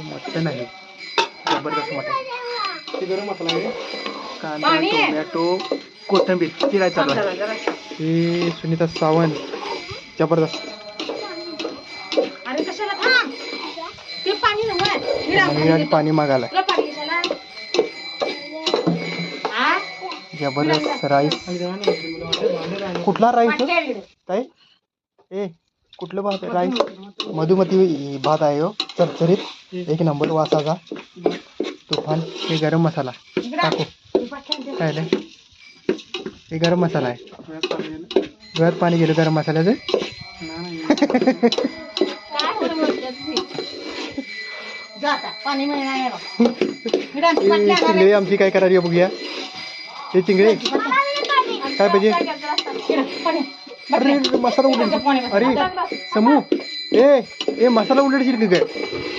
मटण आहे, जबरदस्त मटण. ते गरम मसाला आहे. कांदा, टोमॅटो, कोथिंबीर चिराय चालू आहे. हे सुनीता सावंत, जबरदस्त. अरे कशाला थांब, ते पाणी आणि पाणी मागायला जबरदस्त राईस. कुठला राईस ताई? ए कुठलं भात आहे? राईस मधुमती भात आहे हो, चरचरीत एक नंबर वासाचा. तुफान. हे गरम मसाला टाकू काय रे? हे गरम मसाला आहे. डोळ्यात पाणी गेलं गरम मसाल्याचं. चिंगळे आमची काय करायची बघूया. हे चिंगळे काय पाहिजे? अरे मसाला उलट. अरे समू ए मसाला उलटशील की काय?